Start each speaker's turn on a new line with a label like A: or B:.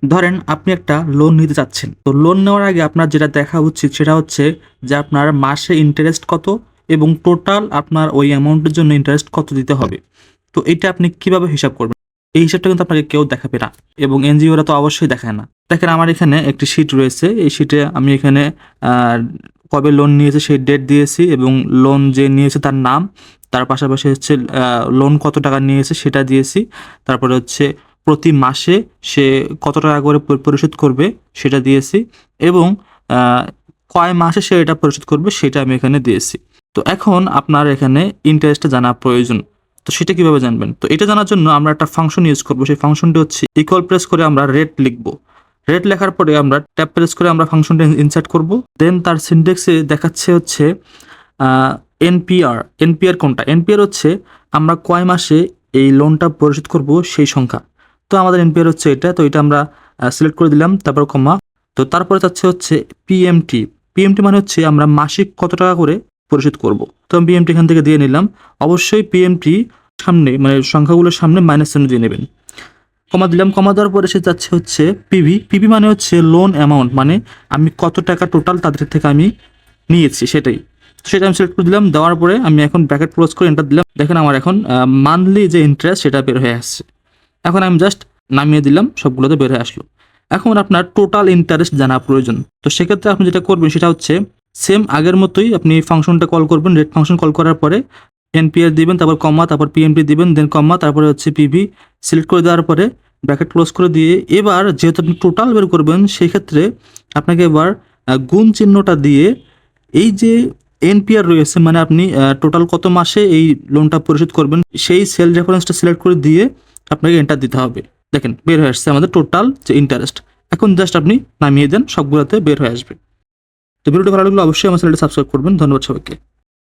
A: ধরেন আপনি একটা লোন নিতে চাচ্ছেন। তো লোন নেওয়ার আগে আপনার যেটা দেখা উচিত সেটা হচ্ছে যে আপনার মাসে ইন্টারেস্ট কত এবং টোটাল আপনার ওই অ্যামাউন্টের জন্য ইন্টারেস্ট কত দিতে হবে। তো এইটা আপনি কিভাবে হিসাব করবেন? এই হিসাবটা কিন্তু আপনাকে কেউ দেখাবে না এবং এনজিওরা তো অবশ্যই দেখায় না। দেখেন আমার এখানে একটি শিট রয়েছে। এই শিটে আমি এখানে আ কবে লোন নিয়েছে সেই ডেট দিয়েছি এবং লোন যে নিয়েছে তার নাম, তার পাশাপাশি হচ্ছে লোন কত টাকা নিয়েছে সেটা দিয়েছি। তারপরে হচ্ছে প্রতি মাসে সে কত টাকা করে পরিশোধ করবে সেটা দিয়েছি এবং আ কয় মাসে সে এটা পরিশোধ করবে সেটা আমি এখানে দিয়েছি। তো এখন আপনার এখানে ইন্টারেস্টটা জানা প্রয়োজন। তো সেটা কিভাবে জানবেন? তো এটা জানার জন্য আমরা একটা ফাংশন ইউজ করব। সেই ফাংশনটি হচ্ছে ইকুয়াল প্রেস করে আমরা রেট লিখব। রেট লেখার পরে আমরা ট্যাব প্রেস করে আমরা ফাংশনটা ইনসার্ট করব। দেন তার সিনট্যাক্সে দেখাচ্ছে হচ্ছে আ এনপিআর। এনপিআর কোনটা? এনপিআর হচ্ছে আমরা কয় মাসে এই লোনটা পরিশোধ করব সেই সংখ্যা। তো আমাদের এনপিআর হচ্ছে এটা। তো এটা আমরা সিলেক্ট করে দিলাম। তারপর কমা। তো তারপরে চাচ্ছে হচ্ছে পিএমটি। পিএমটি মানে হচ্ছে আমরা মাসিক কত টাকা করে পরিশোধ করব। তো আমি পিএমটি এখান থেকে দিয়ে নিলাম। অবশ্যই পিএমটি সামনে মানে সংখ্যাগুলোর সামনে মাইনাস চিহ্ন দিয়ে নেবেন। কমা দিলাম। কমা দেওয়ার পরে সে চাচ্ছে হচ্ছে পিভি। পিভি মানে হচ্ছে লোন অ্যামাউন্ট, মানে আমি কত টাকা টোটাল তাদের থেকে আমি নিয়েছি সেটাই। সেটা আমি সিলেক্ট করে দিলাম। দেওয়ার পরে আমি এখন ব্র্যাকেট ক্লোজ করে এন্টার দিলাম। দেখেন আমার এখন মান্থলি যে ইন্টারেস্ট সেটা বের হয়ে আসছে। এখন আমি জাস্ট নামিয়ে দিলাম, সবগুলোতে বের হয়ে আসলো। এখন আপনার টোটাল ইন্টারেস্ট জানা প্রয়োজন। তো সেক্ষেত্রে আপনি যেটা করবেন সেটা হচ্ছে সেম আগের মতোই আপনি ফাংশনটা কল করবেন। রেট ফাংশন কল করার পরে এনপিআর দিবেন, তারপর কমা, তারপর পিএমটি দিবেন, দেন কমা, তারপরে হচ্ছে পিভি সিলেক্ট করে দেওয়ার পরে ব্র্যাকেট ক্লোজ করে দিয়ে এবার যেহেতু আপনি টোটাল বের করবেন সেই ক্ষেত্রে আপনাকে এবার গুণ চিহ্নটা দিয়ে এই যে এনপিআর রয়েছে মানে আপনি টোটাল কত মাসে এই লোনটা পরিশোধ করবেন সেই সেল রেফারেন্সটা সিলেক্ট করে দিয়ে আপনাকে এন্টার দিতে হবে। দেখেন বের হয়ে আসছে আমাদের টোটাল যে ইন্টারেস্ট। এখন জাস্ট আপনি নামিয়ে দেন, সবগুলোতে বের হয়ে আসবে। তো ভিডিওটি ভালো লাগলে অবশ্যই আমার চ্যানেলটা সাবস্ক্রাইব করবেন। ধন্যবাদ সবাইকে।